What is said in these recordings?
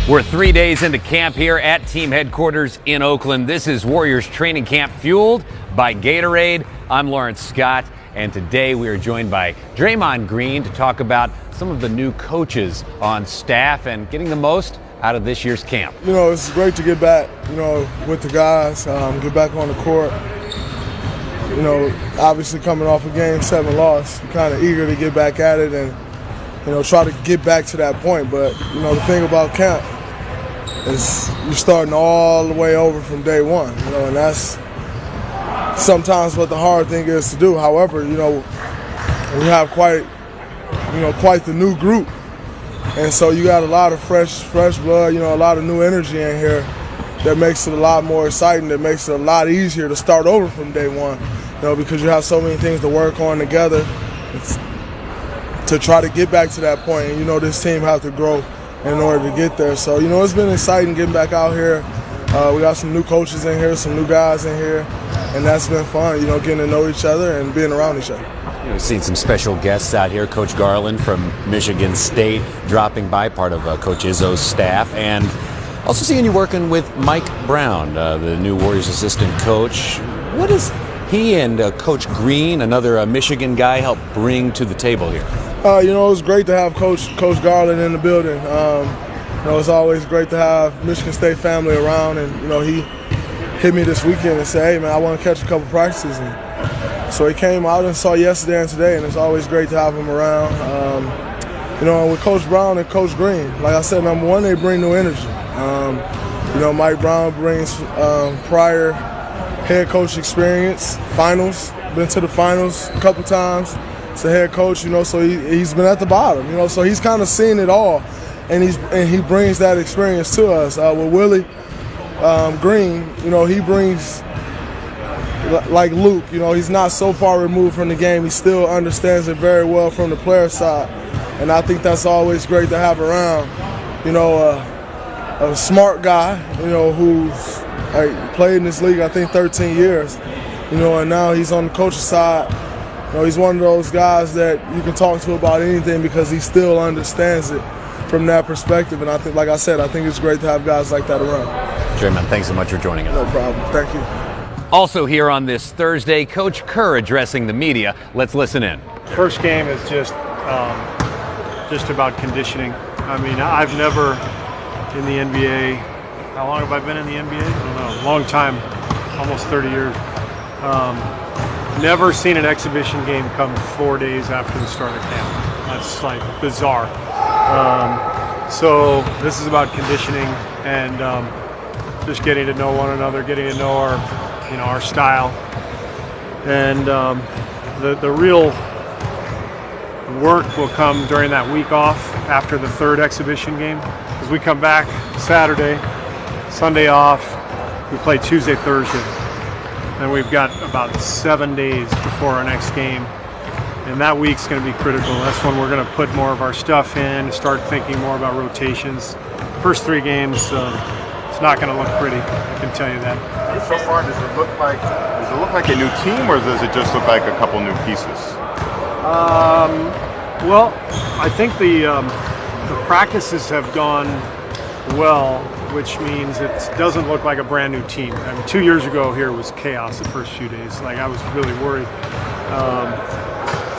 We're 3 days into camp here at team headquarters in Oakland. This is Warriors training camp fueled by Gatorade. I'm Lawrence Scott, and today we are joined by Draymond Green to talk about some of the new coaches on staff and getting the most out of this year's camp. You know, it's great to get back, with the guys, get back on the court. You know, obviously coming off a Game 7 loss, I'm kind of eager to get back at it and, try to get back to that point. But, the thing about camp is you're starting all the way over from day one, and that's sometimes what the hard thing is to do. However, we have quite the new group. And so you got a lot of fresh blood, a lot of new energy in here that makes it a lot more exciting, that makes it a lot easier to start over from day one, because you have so many things to work on together to try to get back to that point. And, this team has to grow in order to get there. So, it's been exciting getting back out here. We got some new coaches in here, some new guys in here, and that's been fun, getting to know each other and being around each other. We've seen some special guests out here. Coach Garland from Michigan State dropping by, part of Coach Izzo's staff, and also seeing you working with Mike Brown, the new Warriors assistant coach. What does he and Coach Green, another Michigan guy, help bring to the table here? It was great to have Coach Garland in the building. It's always great to have Michigan State family around, and he hit me this weekend and said, "Hey man, I want to catch a couple practices." And so he came out and saw yesterday and today, and it's always great to have him around. And with Coach Brown and Coach Green, like I said, number one, they bring new energy. Mike Brown brings prior head coach experience, finals, been to the finals a couple times. As a head coach, so he's been at the bottom, so he's kind of seen it all, and he brings that experience to us. With Willie Green, he brings, like Luke, he's not so far removed from the game. He still understands it very well from the player side, and I think that's always great to have around, a smart guy, who's played in this league, I think 13 years, and now he's on the coach's side. He's one of those guys that you can talk to about anything because he still understands it from that perspective. And I think, like I said, I think it's great to have guys like that around. Draymond, thanks so much for joining us. No problem. Thank you. Also here on this Thursday, Coach Kerr addressing the media. Let's listen in. First game is just about conditioning. I mean, I've never in the NBA. How long have I been in the NBA? I don't know. Long time, almost 30 years. Never seen an exhibition game come 4 days after the start of camp. That's like bizarre. So this is about conditioning and just getting to know one another, getting to know our style, and the real work will come during that week off after the third exhibition game, because we come back Saturday, Sunday off, we play Tuesday, Thursday. And we've got about 7 days before our next game. And that week's going to be critical. That's when we're going to put more of our stuff in, start thinking more about rotations. First 3 games, it's not going to look pretty, I can tell you that. So far, does it look like a new team, or does it just look like a couple new pieces? Well, I think the practices have gone well, which means it doesn't look like a brand new team. I mean, 2 years ago here was chaos the first few days. Like, I was really worried.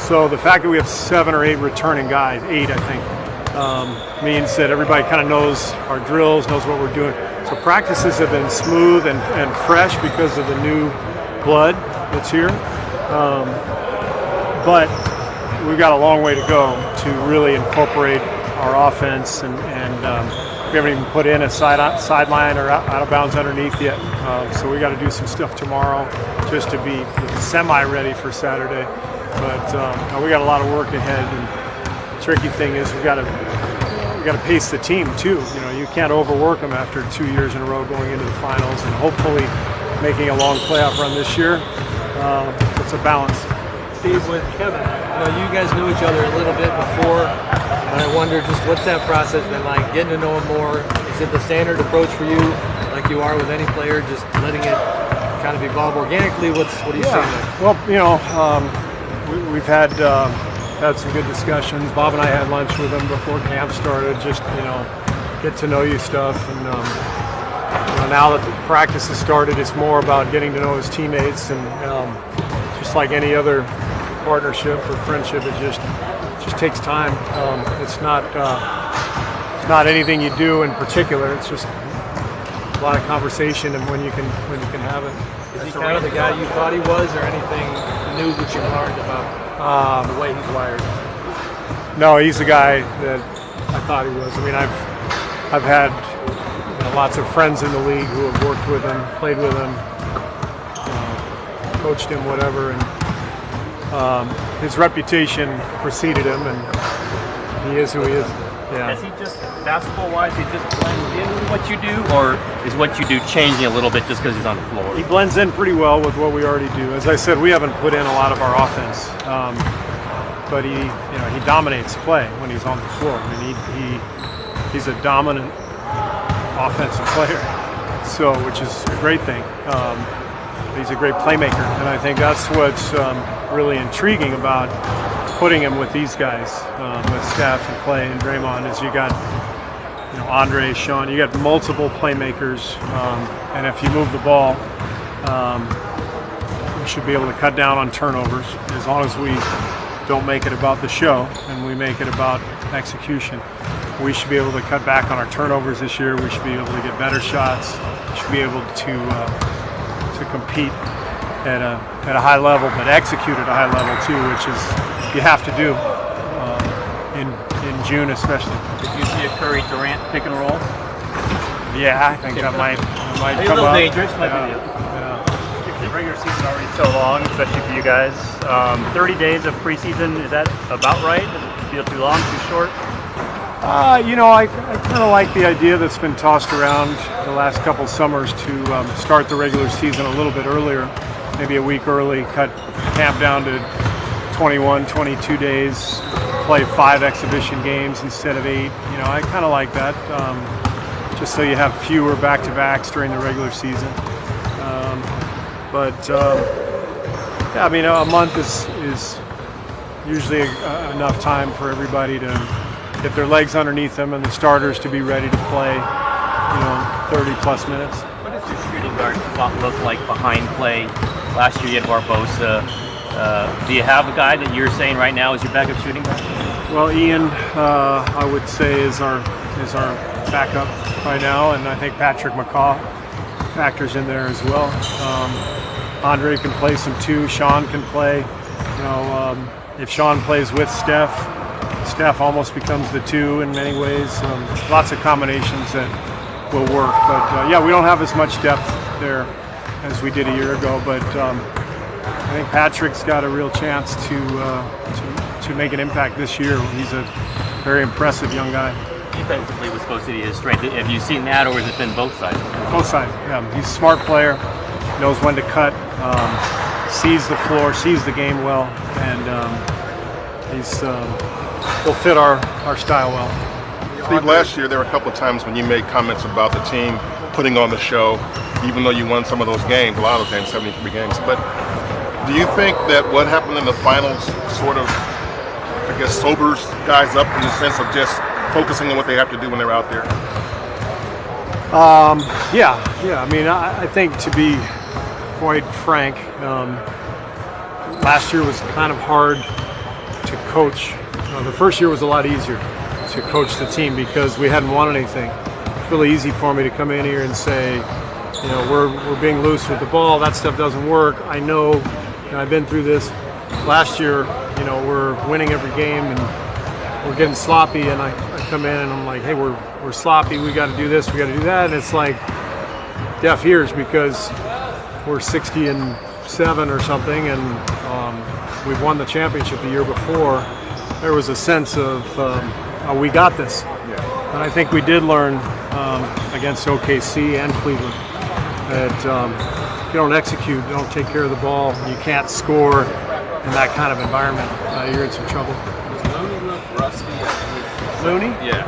So the fact that we have 7 or 8 returning guys, 8 I think, means that everybody kind of knows our drills, knows what we're doing. So practices have been smooth and fresh because of the new blood that's here. But we've got a long way to go to really incorporate our offense, and we haven't even put in a sideline or out of bounds underneath yet. So we got to do some stuff tomorrow just to be semi-ready for Saturday. But we got a lot of work ahead. And the tricky thing is we got to pace the team too. You can't overwork them after 2 years in a row going into the finals and hopefully making a long playoff run this year. It's a balance. Steve, with Kevin, you guys knew each other a little bit before, and I wonder just what's that process been like, getting to know him more? Is it the standard approach for you, like you are with any player, just letting it kind of evolve organically? What are you saying there? Well, we've had some good discussions. Bob and I had lunch with him before camp started, just get to know you stuff. And now that the practice has started, it's more about getting to know his teammates, and just like any other partnership or friendship, it just takes time. It's not anything you do in particular. It's just a lot of conversation, and when you can have it. Is he kind of the guy you thought he was, or anything new that you learned about the way he's wired? No, he's the guy that I thought he was. I mean, I've had lots of friends in the league who have worked with him, played with him, coached him, whatever, and his reputation preceded him, and he is who he is. Yeah. Is he just, basketball-wise, he just blends in with what you do, or is what you do changing a little bit just because he's on the floor? He blends in pretty well with what we already do. As I said, we haven't put in a lot of our offense, but he dominates play when he's on the floor. I mean, he's a dominant offensive player, so which is a great thing. He's a great playmaker, and I think that's what's really intriguing about putting him with these guys, with Steph and Clay and Draymond, is you got Andre, Sean, you got multiple playmakers, and if you move the ball, we should be able to cut down on turnovers as long as we don't make it about the show and we make it about execution. We should be able to cut back on our turnovers this year. We should be able to get better shots. We should be able to compete at a high level, but execute at a high level too, which is you have to do in June especially. Did you see a Curry Durant pick and roll? Yeah, I think that might Maybe come a little up. dangerous. The regular season already so long, especially for you guys. 30 days of preseason, is that about right? Does it feel too long, too short? I kind of like the idea that's been tossed around the last couple summers to start the regular season a little bit earlier, maybe a week early, cut camp down to 21, 22 days, play 5 exhibition games instead of 8. I kind of like that, just so you have fewer back-to-backs during the regular season. Yeah, I mean, a month is usually enough time for everybody to get their legs underneath them and the starters to be ready to play, 30-plus minutes. What does your shooting guard spot look like behind Clay? Last year you had Barbosa. Do you have a guy that you're saying right now is your backup shooting guard? Well, Ian, I would say is our backup right now, and I think Patrick McCaw factors in there as well. Andre can play some 2. Sean can play. If Sean plays with Steph almost becomes the 2 in many ways. Lots of combinations that will work. But yeah, we don't have as much depth there as we did a year ago. But I think Patrick's got a real chance to make an impact this year. He's a very impressive young guy. Defensively was supposed to be his strength. Have you seen that, or has it been both sides? Both sides. Yeah, he's a smart player, knows when to cut, sees the floor, sees the game well, and will fit our style well. Steve, last year there were a couple of times when you made comments about the team putting on the show, even though you won some of those games, a lot of those games, 73 games. But do you think that what happened in the finals sort of, sobers guys up in the sense of just focusing on what they have to do when they're out there? Yeah. I mean, I think, to be quite frank, last year was kind of hard to coach. The first year was a lot easier to coach the team because we hadn't won anything. It's really easy for me to come in here and say, we're being loose with the ball. That stuff doesn't work. I know, I've been through this. Last year, we're winning every game and we're getting sloppy, and I come in and I'm like, hey, we're sloppy. We got to do this. We got to do that. And it's like deaf ears because we're 60-7 or something, and we've won the championship the year before. There was a sense of we got this. Yeah. And I think we did learn against OKC and Cleveland that if you don't execute, you don't take care of the ball, you can't score in that kind of environment, you're in some trouble. Does Looney look rusty? Looney? Yeah.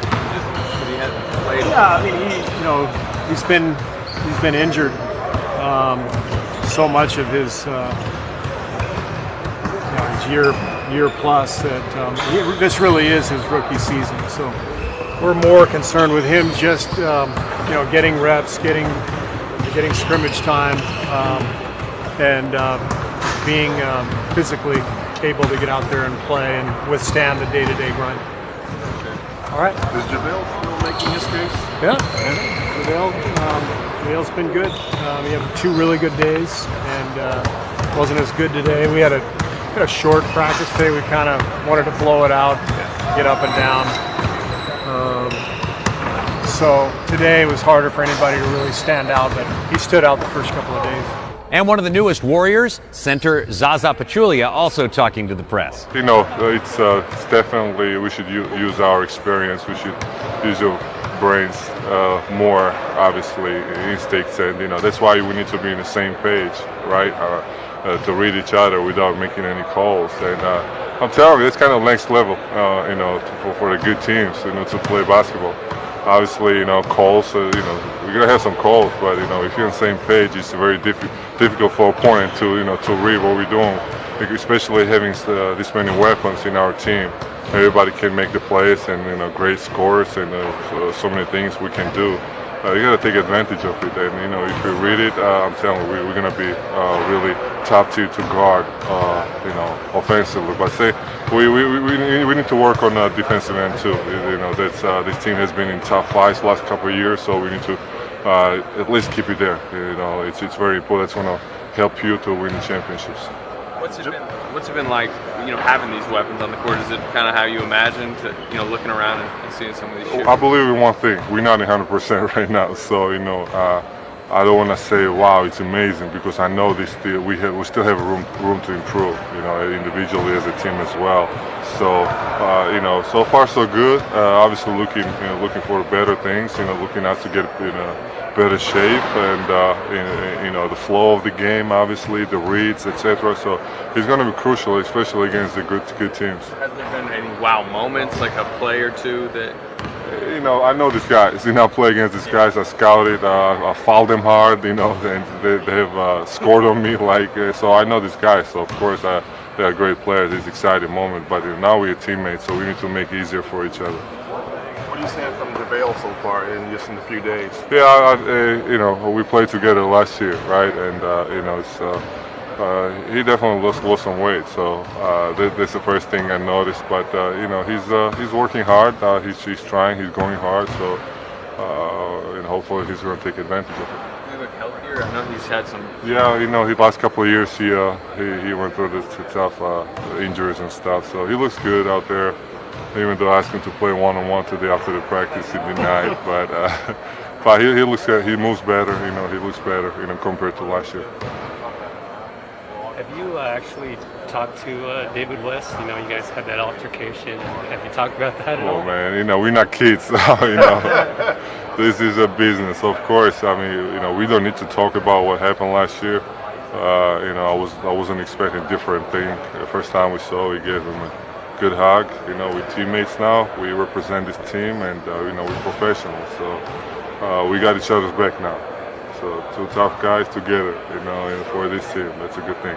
He hasn't played. Yeah, I mean, he's been injured so much of his year plus that this really is his rookie season. So we're more concerned with him just getting reps, getting scrimmage time, and being physically able to get out there and play and withstand the day-to-day grind. All right. Is JaVale still making his case? Yeah. JaVale's been good. He had 2 really good days, and wasn't as good today. We had a short practice today. We kind of wanted to blow it out, get up and down. So today was harder for anybody to really stand out, but he stood out the first couple of days. And one of the newest Warriors, center Zaza Pachulia, also talking to the press. It's definitely, we should use our experience. We should use our brains more, obviously, instincts, and that's why we need to be on the same page, right? To read each other without making any calls. And I'm telling you, it's kind of next level, for the good teams, to play basketball. Obviously, calls, we're going to have some calls, but, if you're on the same page, it's very difficult for opponent to read what we're doing, especially having this many weapons in our team. Everybody can make the plays and, great scores and so many things we can do. You got to take advantage of it, and if you read it, I'm telling you, we're going to be really top tier to guard, offensively. But we need to work on defensive end too. This team has been in top 5 last couple of years, so we need to at least keep it there. It's very important. It's going to help you to win the championships. What's it been like, having these weapons on the court? Is it kind of how you imagined, looking around and seeing some of these shooters? I believe in one thing. We're not 100% right now, so I don't want to say wow, it's amazing, because I know we still have room to improve, individually as a team as well. So so far so good. Obviously looking for better things, looking out to get in a better shape, and the flow of the game, obviously the reads, etc. So it's going to be crucial, especially against the good teams. Has there been any wow moments, like a play or two that? I know these guys. I play against these guys. I scouted. I fouled them hard. And they have scored on me. So I know these guys. So of course they are great players. It's an exciting moment. But now we're teammates, so we need to make it easier for each other. What are you saying from JaVale so far in just in a few days? Yeah, we played together last year, right? And he definitely lost some weight, so that's the first thing I noticed. But he's working hard. He's trying. He's going hard. So and hopefully he's going to take advantage of it. Does he look healthier? I know he's had some. Yeah, the last couple of years he went through this tough injuries and stuff. So he looks good out there. Even though I asked him to play one-on-one today after the practice, he denied. But he looks good. He moves better. He looks better. Compared to last year. Have you actually talked to David West? You guys had that altercation. Have you talked about that at all? Oh man, we're not kids. This is a business, of course. I mean, we don't need to talk about what happened last year. I wasn't expecting a different thing. The first time we saw, we gave him a good hug. We're teammates now. We represent this team, and we're professionals. So we got each other's back now. So 2 tough guys together, and for this team, that's a good thing.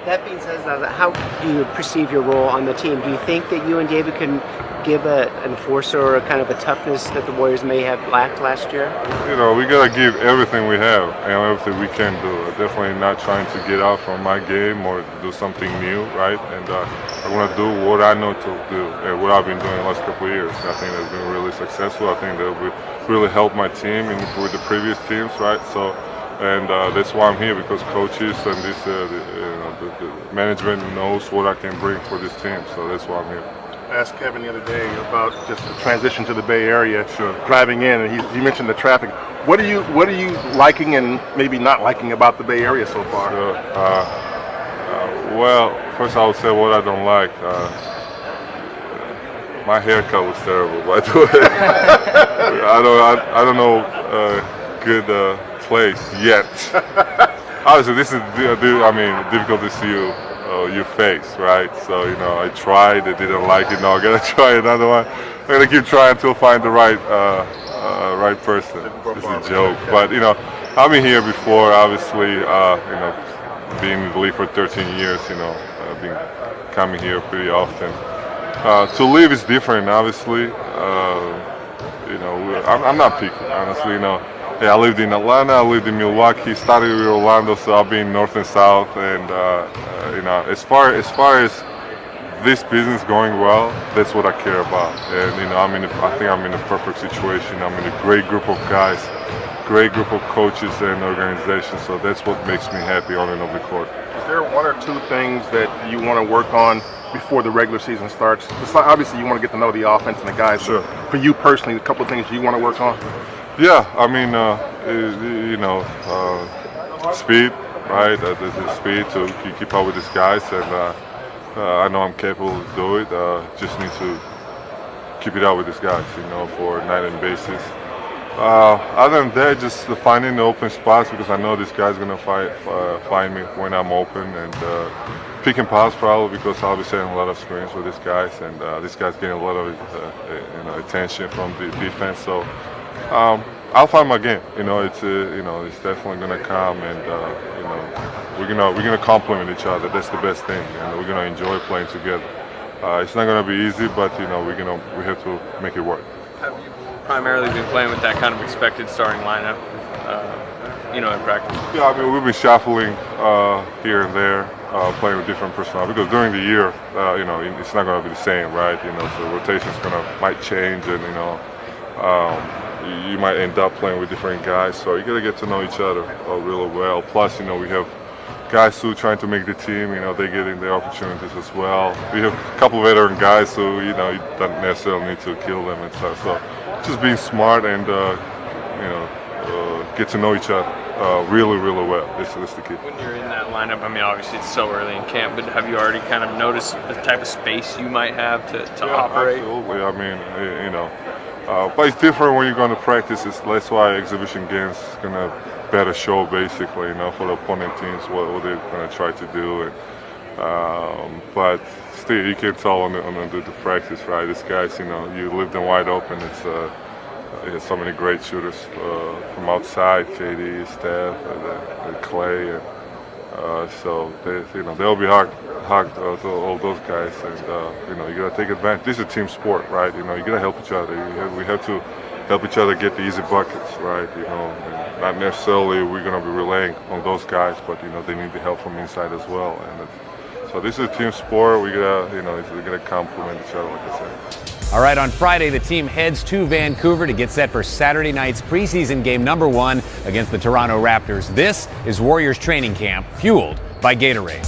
That being said, how do you perceive your role on the team? Do you think that you and David can give an enforcer or a kind of a toughness that the Warriors may have lacked last year? We gotta give everything we have and everything we can do. Definitely not trying to get out from my game or do something new, right? And I want to do what I know to do and what I've been doing the last couple of years. I think that's been really successful. I think that will really help my team with the previous teams, right? So. And that's why I'm here, because coaches and the management knows what I can bring for this team. So that's why I'm here. I asked Kevin the other day about just the transition to the Bay Area, driving in, and he mentioned the traffic. What are you liking and maybe not liking about the Bay Area so far? Well, first I would say what I don't like. My haircut was terrible, by the way. I don't know good. Place yet. Obviously, this is difficult to see your face, right? So I tried, I didn't like it. Now I gotta try another one. I'm gonna keep trying until I find the right person. It's a joke, but I've been here before. Obviously, being in the league for 13 years, I've been coming here pretty often. To live is different, obviously. you know, I'm not picky, honestly. You know, yeah, I lived in Atlanta, I lived in Milwaukee, started with Orlando, so I've been north and south. And you know, as far as this business going well, that's what I care about. And you know, I think I'm in the perfect situation. I'm in a great group of guys, great group of coaches and organizations. So that's what makes me happy on and off the court. Is there one or two things that you want to work on before the regular season starts? It's like, obviously, you want to get to know the offense and the guys. Sure. For you personally, a couple of things you want to work on? Yeah, I mean, you know, speed, right? The speed to keep up with these guys, and I know I'm capable of doing it. Just need to keep it up with these guys, you know, for nightly basis. Other than that, just finding the open spots, because I know this guy's gonna find me when I'm open, and pick and pass probably, because I'll be setting a lot of screens with these guys, and this guy's getting a lot of you know, attention from the defense. So I'll find my game. You know, it's you know, it's definitely gonna come, and you know, we're gonna complement each other. That's the best thing, and we're gonna enjoy playing together. It's not gonna be easy, but you know, we have to make it work. Have you primarily been playing with that kind of expected starting lineup, you know, in practice? Yeah, I mean, we've been shuffling here and there, playing with different personnel, because during the year, you know, it's not going to be the same, right? You know, so rotations might change, and you know, you might end up playing with different guys. So you got to get to know each other really well. Plus, you know, we have guys who are trying to make the team. You know, they're getting their opportunities as well. We have a couple of veteran guys who, you know, you don't necessarily need to kill them and stuff. So just being smart and you know, get to know each other really well. This is the key. When you're in that lineup, I mean, obviously it's so early in camp, but have you already kind of noticed the type of space you might have to operate? Absolutely. I mean, you know, but it's different when you're going to practice. That's why exhibition games going to better show, basically, you know, for the opponent teams what they're going to try to do. And, but still, you can tell on the practice, right? These guys, you know, you leave them wide open. It's so many great shooters from outside, KD, Steph, and Clay, and so you know, they'll be hard to all those guys, and you know, you gotta take advantage. This is a team sport, right? You know, you gotta help each other. We have to help each other get the easy buckets, right? You know, and not necessarily we're gonna be relying on those guys, but you know, they need the help from inside as well. And so this is a team sport. We gotta, you know, we gotta complement each other, like I said. All right, on Friday, the team heads to Vancouver to get set for Saturday night's preseason game #1 against the Toronto Raptors. This is Warriors training camp, fueled by Gatorade.